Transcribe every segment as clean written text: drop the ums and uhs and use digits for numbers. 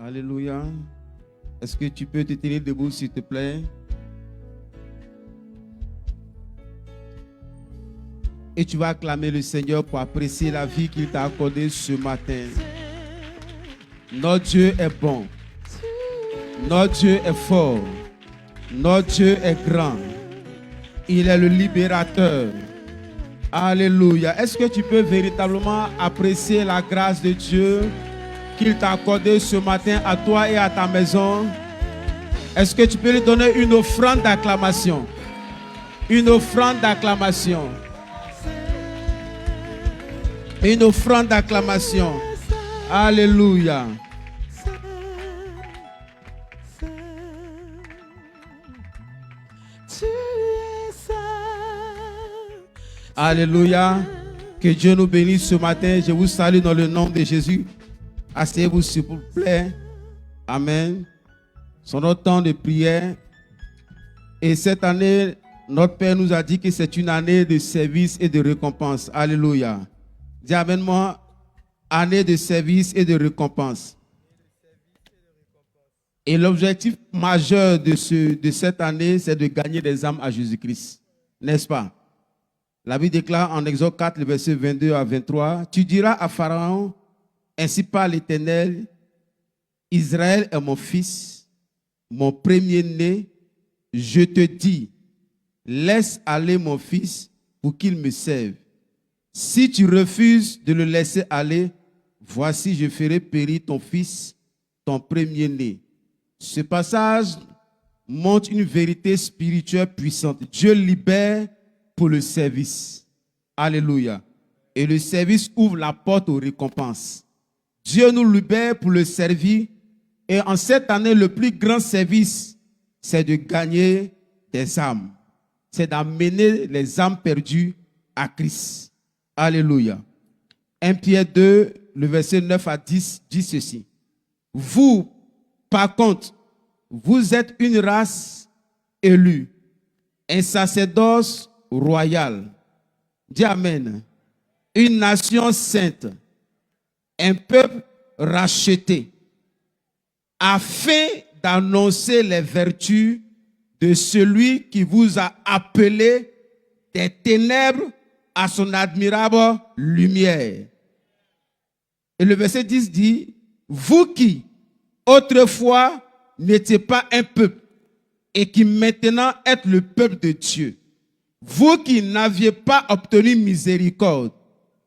Alléluia. Est-ce que tu peux te tenir debout, s'il te plaît? Et tu vas acclamer le Seigneur pour apprécier la vie qu'il t'a accordée ce matin. Notre Dieu est bon. Notre Dieu est fort. Notre Dieu est grand. Il est le libérateur. Alléluia. Est-ce que tu peux véritablement apprécier la grâce de Dieu qu'il t'a accordée ce matin à toi et à ta maison? Est-ce que tu peux lui donner une offrande d'acclamation? Une offrande d'acclamation. Une offrande d'acclamation. Alléluia. Alléluia. Que Dieu nous bénisse ce matin. Je vous salue dans le nom de Jésus. Asseyez-vous s'il vous plaît. Amen. C'est notre temps de prière. Et cette année, notre Père nous a dit que c'est une année de service et de récompense. Alléluia. Dis amen-moi. Année de service et de récompense. Et l'objectif majeur de cette année, c'est de gagner des âmes à Jésus-Christ. N'est-ce pas? La Bible déclare en Exode 4, le verset 22 à 23, « Tu diras à Pharaon, ainsi parle l'Éternel, Israël est mon fils, mon premier-né. Je te dis, laisse aller mon fils pour qu'il me serve. Si tu refuses de le laisser aller, voici je ferai périr ton fils, ton premier-né. » Ce passage montre une vérité spirituelle puissante. Dieu libère pour le service. Alléluia. Et le service ouvre la porte aux récompenses. Dieu nous libère pour le servir. Et en cette année, le plus grand service, c'est de gagner des âmes. C'est d'amener les âmes perdues à Christ. Alléluia. 1 Pierre 2, le verset 9 à 10, dit ceci. Vous, par contre, vous êtes une race élue, un sacerdoce royal. Dis amen. Une nation sainte, un peuple racheté, afin d'annoncer les vertus de celui qui vous a appelé des ténèbres à son admirable lumière. Et le verset 10 dit, vous qui, autrefois, n'étiez pas un peuple et qui maintenant êtes le peuple de Dieu, vous qui n'aviez pas obtenu miséricorde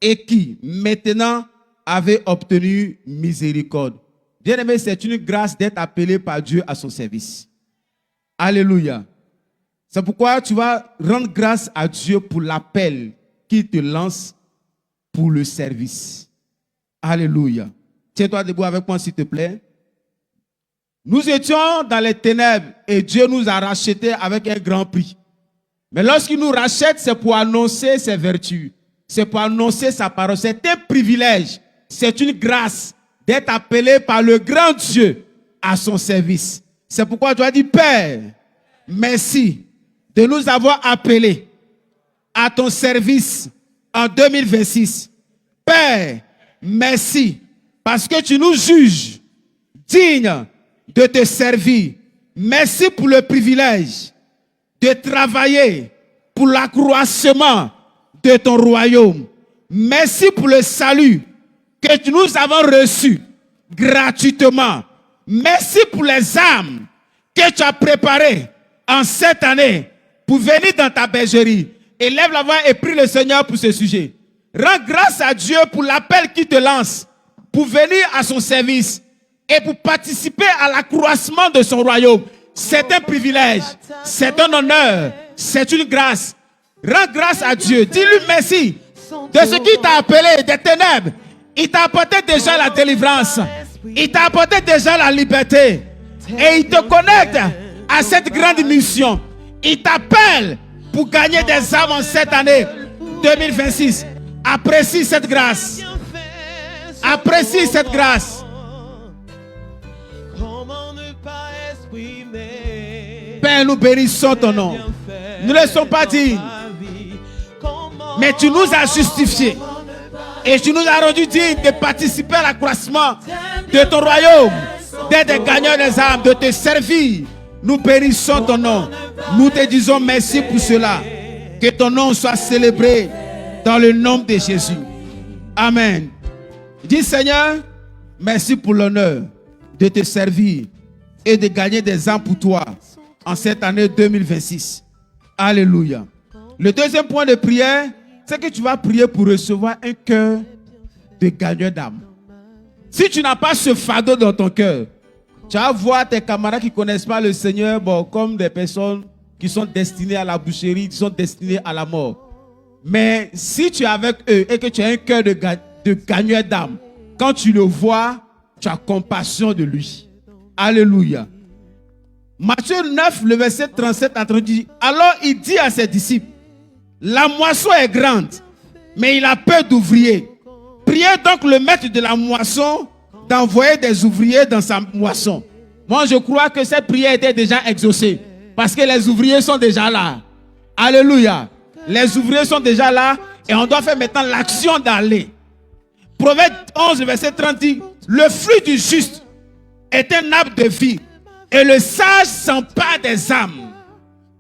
et qui maintenant avez obtenu miséricorde. Bien-aimé, c'est une grâce d'être appelé par Dieu à son service. Alléluia. C'est pourquoi tu vas rendre grâce à Dieu pour l'appel qu'il te lance pour le service. Alléluia. Tiens-toi debout avec moi, s'il te plaît. Nous étions dans les ténèbres et Dieu nous a rachetés avec un grand prix. Mais lorsqu'il nous rachète, c'est pour annoncer ses vertus. C'est pour annoncer sa parole. C'est un privilège. C'est une grâce d'être appelé par le grand Dieu à son service. C'est pourquoi tu as dit, Père, merci de nous avoir appelés à ton service en 2026. Père, merci parce que tu nous juges dignes de te servir. Merci pour le privilège de travailler pour l'accroissement de ton royaume. Merci pour le salut que nous avons reçu gratuitement. Merci pour les âmes que tu as préparées en cette année pour venir dans ta bergerie. Élève la voix et prie le Seigneur pour ce sujet. Rends grâce à Dieu pour l'appel qu'il te lance pour venir à son service et pour participer à l'accroissement de son royaume. C'est un privilège, c'est un honneur, c'est une grâce. Rends grâce à Dieu. Dis-lui merci de ce qu'il t'a appelé des ténèbres. Il t'a apporté déjà la délivrance. Il t'a apporté déjà la liberté. Et il te connecte à cette grande mission. Il t'appelle pour gagner des âmes en cette année 2026. Apprécie cette grâce. Apprécie cette grâce. Père, nous bénissons ton nom. Nous ne sommes pas dignes. Mais tu nous as justifiés. Et tu nous as rendus dignes de participer à l'accroissement de ton royaume. d'être des gagnants des âmes, de te servir. Nous bénissons ton nom. Nous te disons merci pour cela. Que ton nom soit célébré dans le nom de Jésus. Amen. Dis Seigneur, merci pour l'honneur de te servir et de gagner des âmes pour toi en cette année 2026. Alléluia. Le deuxième point de prière, c'est que tu vas prier pour recevoir un cœur de gagneur d'âme. Si tu n'as pas ce fardeau dans ton cœur, tu vas voir tes camarades qui ne connaissent pas le Seigneur comme des personnes qui sont destinées à la boucherie, qui sont destinées à la mort. Mais si tu es avec eux et que tu as un cœur de gagneur d'âme, quand tu le vois, tu as compassion de lui. Alléluia. Matthieu 9, le verset 37 à 38. Alors il dit à ses disciples, la moisson est grande, mais il a peu d'ouvriers. Priez donc le maître de la moisson d'envoyer des ouvriers dans sa moisson. Moi, je crois que cette prière était déjà exaucée. Parce que les ouvriers sont déjà là. Alléluia. Les ouvriers sont déjà là. Et on doit faire maintenant l'action d'aller. Proverbe 11, verset 30 dit, le fruit du juste est un arbre de vie. Et le sage s'empare des âmes.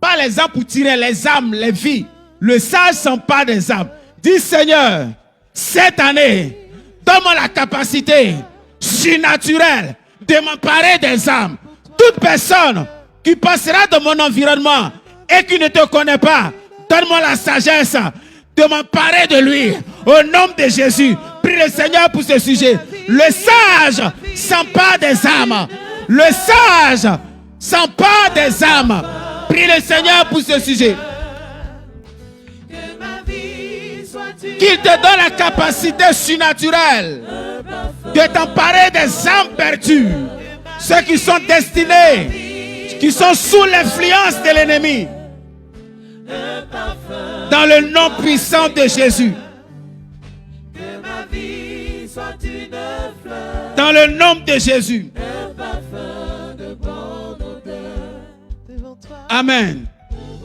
Pas les âmes pour tirer les âmes, les vies. Le sage s'empare des âmes. Dis Seigneur, cette année, donne-moi la capacité surnaturelle de m'emparer des âmes. Toute personne qui passera dans mon environnement et qui ne te connaît pas, donne-moi la sagesse de m'emparer de lui. Au nom de Jésus, prie le Seigneur pour ce sujet. Le sage s'empare des âmes. Le sage s'empare des âmes. Prie le Seigneur pour ce sujet. Qu'il te donne la capacité surnaturelle de t'emparer des âmes perdues. Ceux qui sont destinés, qui sont sous l'influence de l'ennemi. Dans le nom puissant de Jésus. Dans le nom de Jésus. Amen.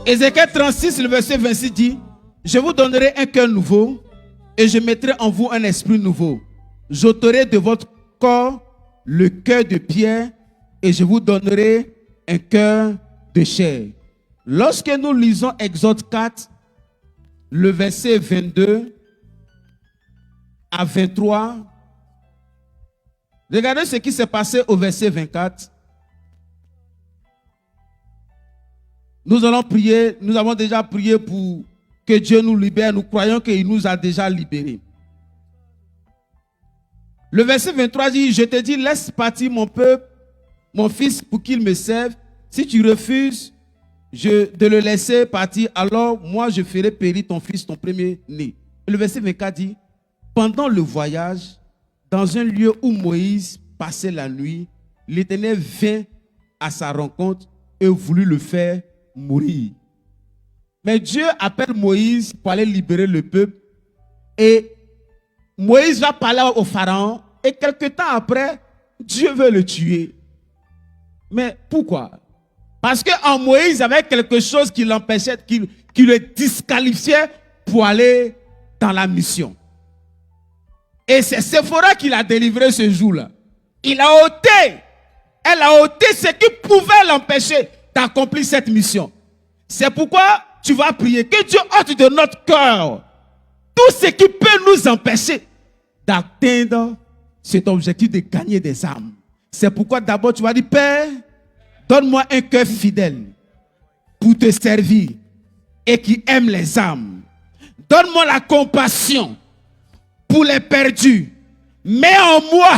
Ézéchiel 36, le verset 26 dit, je vous donnerai un cœur nouveau et je mettrai en vous un esprit nouveau. J'ôterai de votre corps le cœur de pierre et je vous donnerai un cœur de chair. Lorsque nous lisons Exode 4, le verset 22 à 23, regardez ce qui s'est passé au verset 24. Nous allons prier, nous avons déjà prié pour que Dieu nous libère. Nous croyons qu'il nous a déjà libérés. Le verset 23 dit, je te dis, laisse partir mon peuple, mon fils, pour qu'il me serve. Si tu refuses de le laisser partir, alors moi je ferai périr ton fils, ton premier-né. Le verset 24 dit, pendant le voyage, dans un lieu où Moïse passait la nuit, l'Éternel vint à sa rencontre et voulut le faire mourir. Mais Dieu appelle Moïse pour aller libérer le peuple. Et Moïse va parler au Pharaon. Et quelque temps après, Dieu veut le tuer. Mais pourquoi? Parce qu'en Moïse, il y avait quelque chose qui l'empêchait, qui le disqualifiait pour aller dans la mission. Et c'est Séphora qui l'a délivré ce jour-là. Elle a ôté ce qui pouvait l'empêcher d'accomplir cette mission. C'est pourquoi tu vas prier que Dieu ôte de notre cœur tout ce qui peut nous empêcher d'atteindre cet objectif de gagner des âmes. C'est pourquoi d'abord tu vas dire, Père, donne-moi un cœur fidèle pour te servir et qui aime les âmes. Donne-moi la compassion pour les perdus. Mets en moi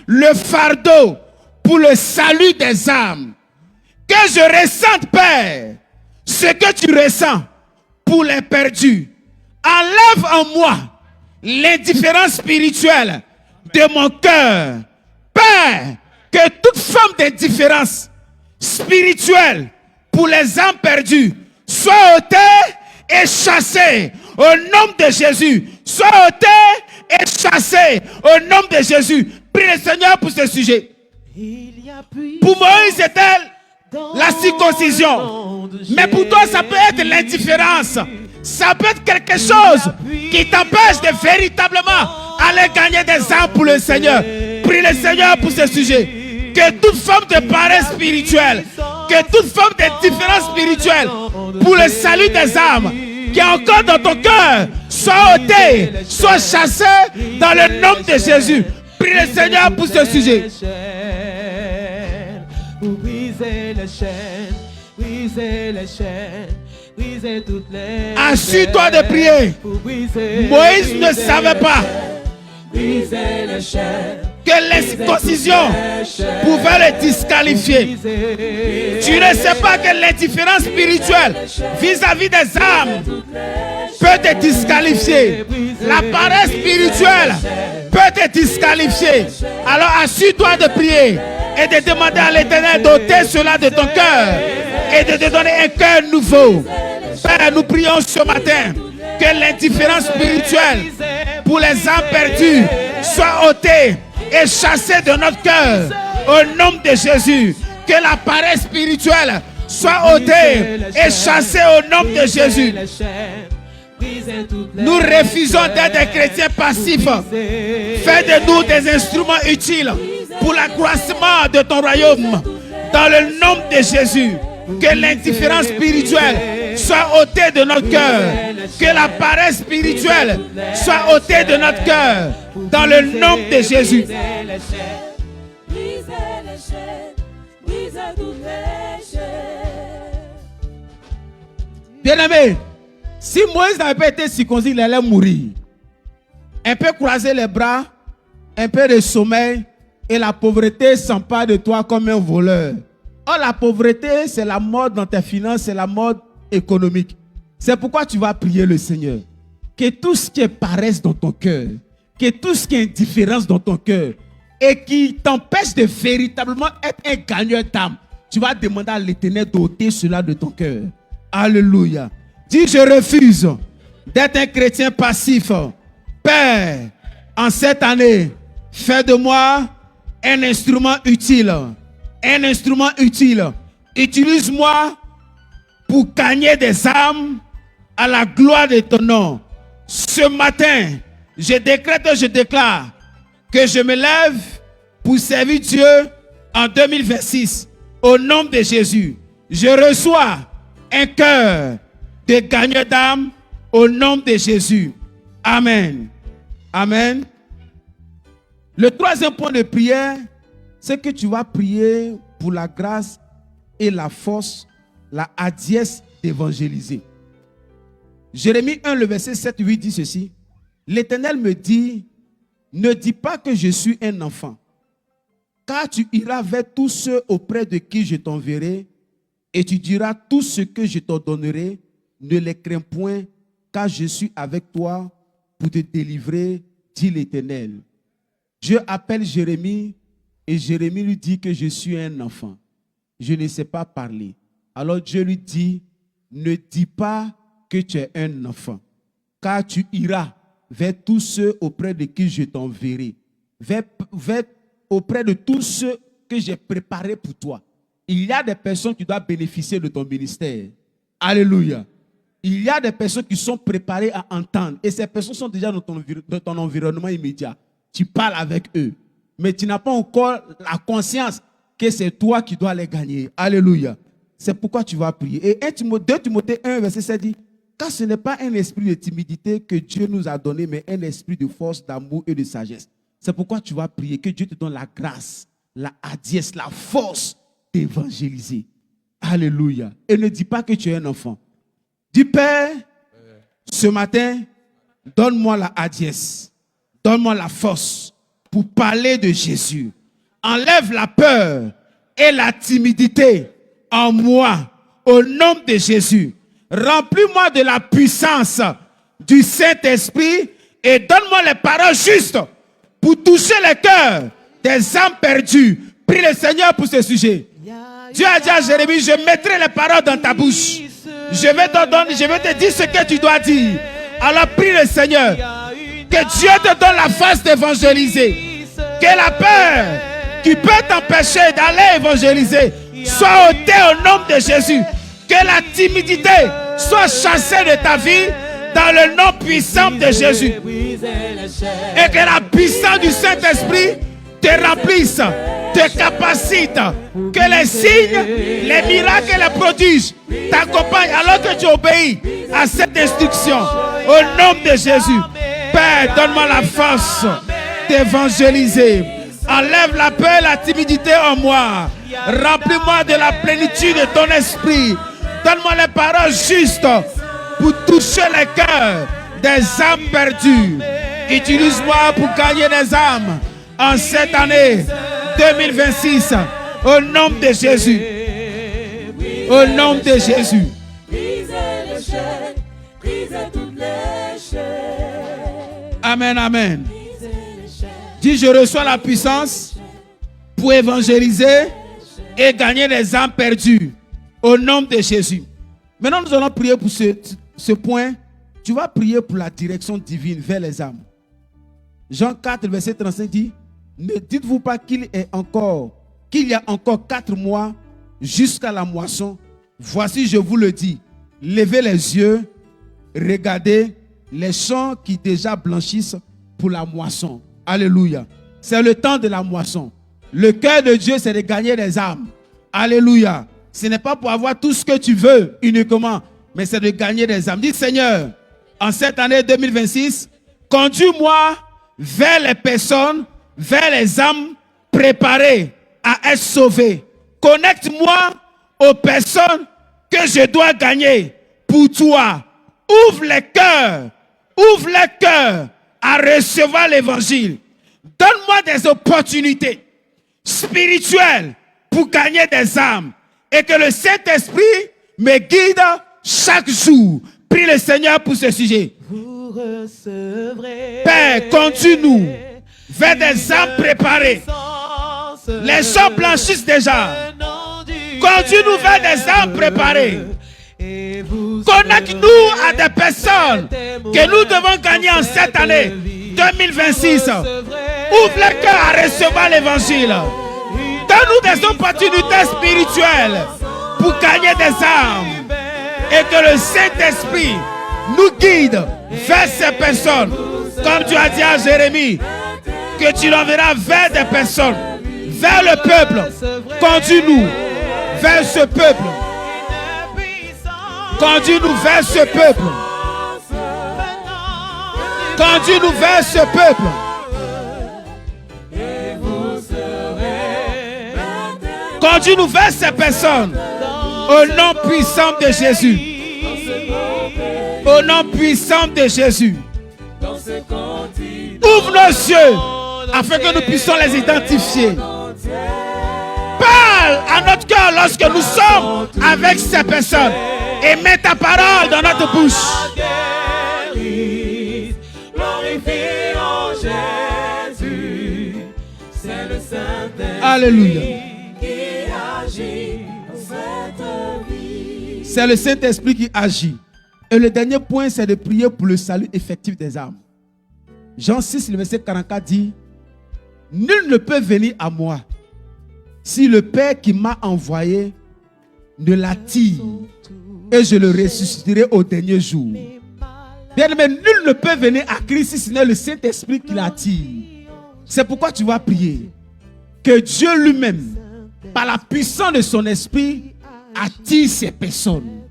le fardeau pour le salut des âmes. Que je ressente, Père, ce que tu ressens pour les perdus. Enlève en moi l'indifférence spirituelle de mon cœur. Père, que toute forme d'indifférence spirituelle pour les âmes perdues soit ôtée et chassée au nom de Jésus. Soit ôtée et chassée au nom de Jésus. Prie le Seigneur pour ce sujet. Pour Moïse, c'était la circoncision. Mais pour toi, ça peut être l'indifférence. Ça peut être quelque chose qui t'empêche de véritablement aller gagner des âmes pour le Seigneur. Prie le Seigneur pour ce sujet. que toute forme de paresse spirituelle, que toute forme de différence spirituelle pour le salut des âmes qui est encore dans ton cœur soit ôtée, soit chassée dans le nom de Jésus. Prie le Seigneur pour ce sujet. Assure-toi de prier. Moïse ne savait pas que l'excision pouvait le disqualifier. Tu ne sais pas que l'indifférence spirituelle vis-à-vis des âmes peut te disqualifier. La paresse spirituelle peut te disqualifier. Alors assure-toi de prier et de demander à l'Éternel d'ôter cela de ton cœur et de te donner un cœur nouveau. Père, nous prions ce matin que l'indifférence spirituelle pour les âmes perdues soit ôtée et chassée de notre cœur au nom de Jésus. Que la paresse spirituelle soit ôtée et chassée au nom de Jésus. Nous refusons d'être des chrétiens passifs. Fais de nous des instruments utiles pour l'accroissement de ton royaume. Dans le nom de Jésus, que l'indifférence spirituelle soit ôtée de notre cœur. Que la paresse spirituelle soit ôtée de notre cœur. Dans le nom de Jésus. Bien-aimé, si Moïse n'avait pas été circoncis, il allait mourir. Un peu croiser les bras, un peu de sommeil, et la pauvreté s'empare de toi comme un voleur. Or, la pauvreté, c'est la mort dans tes finances, c'est la mort économique. C'est pourquoi tu vas prier le Seigneur. Que tout ce qui est paresse dans ton cœur, que tout ce qui est indifférence dans ton cœur, et qui t'empêche de véritablement être un gagneur d'âme, tu vas demander à l'Éternel d'ôter cela de ton cœur. Alléluia. Dis, je refuse d'être un chrétien passif. Père, en cette année, fais de moi un instrument utile. Un instrument utile. Utilise-moi pour gagner des âmes à la gloire de ton nom. Ce matin, je décrète et je déclare que je me lève pour servir Dieu en 2026. Au nom de Jésus, je reçois un cœur de gagneur d'âme au nom de Jésus. Amen. Amen. Le troisième point de prière, c'est que tu vas prier pour la grâce et la force, la hardiesse d'évangéliser. Jérémie 1, le verset 7-8 dit ceci. L'Éternel me dit, ne dis pas que je suis un enfant, car tu iras vers tous ceux auprès de qui je t'enverrai, et tu diras tout ce que je t'ordonnerai, ne les crains point, car je suis avec toi pour te délivrer, dit l'Éternel. Dieu appelle Jérémie, et Jérémie lui dit que je suis un enfant. Je ne sais pas parler. Alors Dieu lui dit, ne dis pas que tu es un enfant, car tu iras vers tous ceux auprès de qui je t'enverrai, vers auprès de tous ceux que j'ai préparés pour toi. Il y a des personnes qui doivent bénéficier de ton ministère. Alléluia. Il y a des personnes qui sont préparées à entendre, et ces personnes sont déjà dans ton environnement immédiat. Tu parles avec eux, mais tu n'as pas encore la conscience que c'est toi qui dois les gagner. Alléluia. C'est pourquoi tu vas prier. Et 2 Timothée 1, verset 7 dit, car ce n'est pas un esprit de timidité que Dieu nous a donné, mais un esprit de force, d'amour et de sagesse. C'est pourquoi tu vas prier, que Dieu te donne la grâce, la hardiesse, la force d'évangéliser. Alléluia. Et ne dis pas que tu es un enfant. Dis, Père, ce matin, donne-moi la hardiesse, donne-moi la force pour parler de Jésus. Enlève la peur et la timidité en moi, au nom de Jésus. Remplis-moi de la puissance du Saint-Esprit et donne-moi les paroles justes pour toucher les cœurs des âmes perdues. Prie le Seigneur pour ce sujet. Dieu a dit à Jérémie, je mettrai les paroles dans ta bouche. Je vais te dire ce que tu dois dire. Alors prie le Seigneur. Que Dieu te donne la force d'évangéliser. Que la peur qui peut t'empêcher d'aller évangéliser soit ôtée au nom de Jésus. Que la timidité soit chassée de ta vie dans le nom puissant de Jésus. Et que la puissance du Saint-Esprit te remplisse te capacite, que les signes, les miracles et les prodiges t'accompagnent alors que tu obéis à cette instruction. Au nom de Jésus, Père, donne-moi la force d'évangéliser. Enlève la peur et la timidité en moi. Remplis-moi de la plénitude de ton esprit. Donne-moi les paroles justes pour toucher les cœurs des âmes perdues. Utilise-moi pour gagner des âmes en cette année 2026. Au nom de Jésus. Au nom de Jésus. Amen, amen. Dis, je reçois la puissance pour évangéliser et gagner des âmes perdues. Au nom de Jésus. Maintenant, nous allons prier pour ce point. Tu vas prier pour la direction divine vers les âmes. Jean 4, verset 35 dit, ne dites-vous pas qu'il y a encore 4 mois jusqu'à la moisson. Voici, je vous le dis, levez les yeux, regardez les champs qui déjà blanchissent pour la moisson. Alléluia. C'est le temps de la moisson. Le cœur de Dieu, c'est de gagner des âmes. Alléluia. Ce n'est pas pour avoir tout ce que tu veux uniquement, mais c'est de gagner des âmes. Dis, Seigneur, en cette année 2026, conduis-moi vers les personnes, vers les âmes préparées à être sauvées. Connecte-moi aux personnes que je dois gagner pour toi. Ouvre les cœurs à recevoir l'évangile. Donne-moi des opportunités spirituelles pour gagner des âmes et que le Saint-Esprit me guide chaque jour. Prie le Seigneur pour ce sujet. Père, conduis-nous vers des âmes préparées. Les champs blanchissent déjà. Conduis-nous vers des âmes préparées. Connecte-nous à des personnes que nous devons gagner en cette année 2026. Ouvre le cœur à recevoir l'évangile. Donne-nous des opportunités spirituelles pour gagner des âmes. Et que le Saint-Esprit nous guide vers ces personnes. Comme tu as dit à Jérémie, que tu l'enverras vers des personnes, vers le peuple. Conduis-nous vers ce peuple. Conduis-nous vers ce peuple. Conduis-nous vers ce peuple. Conduis-nous vers ces personnes. Au nom puissant de Jésus. Au nom puissant de Jésus. Ouvre nos yeux afin que nous puissions les identifier. Parle à notre cœur lorsque nous sommes avec ces personnes. Et mets ta parole dans notre bouche. Alléluia. C'est le Saint-Esprit qui agit. Et le dernier point, c'est de prier pour le salut effectif des âmes. Jean 6, le verset 44 dit, nul ne peut venir à moi si le Père qui m'a envoyé ne l'attire, et je le ressusciterai au dernier jour. Bien-aimé, nul ne peut venir à Christ si ce n'est le Saint-Esprit qui l'attire. C'est pourquoi tu vas prier que Dieu lui-même, par la puissance de son esprit, attire ces personnes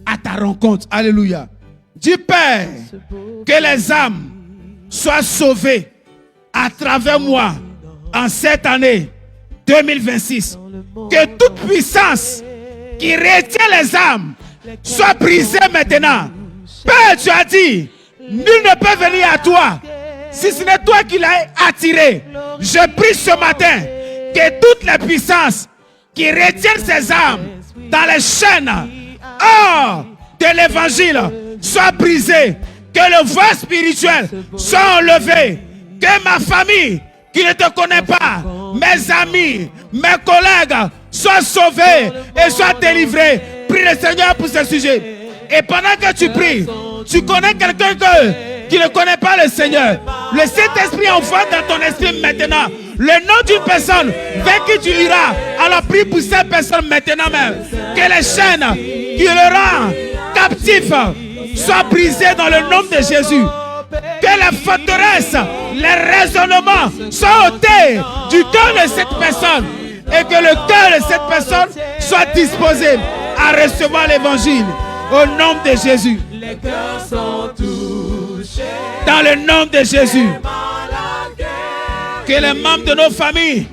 à ta rencontre. Alléluia. Dis, Père, que les âmes soient sauvées à travers moi en cette année 2026. Que toute puissance qui retient les âmes soit brisée maintenant. Père, tu as dit, nul ne peut venir à toi si ce n'est toi qui l'as attiré. Je prie ce matin que toutes les puissances qui retiennent ces âmes dans les chaînes de l'évangile soient brisées. Que le voile spirituel soit enlevé. Que ma famille qui ne te connaît pas, mes amis, mes collègues soient sauvés et soient délivrés. Prie le Seigneur pour ce sujet. Et pendant que tu pries, tu connais quelqu'un qui ne connaît pas le Seigneur. Le Saint-Esprit envoie dans ton esprit maintenant le nom d'une personne vers qui tu iras. Alors prie pour cette personne maintenant même. Que les chaînes qui le rendent captif soient brisées dans le nom de Jésus. Que la forteresse, les raisonnements soient ôtés du cœur de cette personne et que le cœur de cette personne soit disposé à recevoir l'évangile au nom de Jésus. Les cœurs sont touchés. Dans le nom de Jésus. Que les membres de nos familles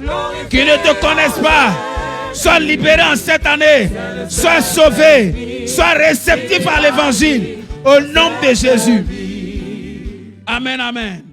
qui ne te connaissent pas soient libérés en cette année, soient sauvés, soient réceptifs à l'évangile au nom de Jésus. Amen, amen.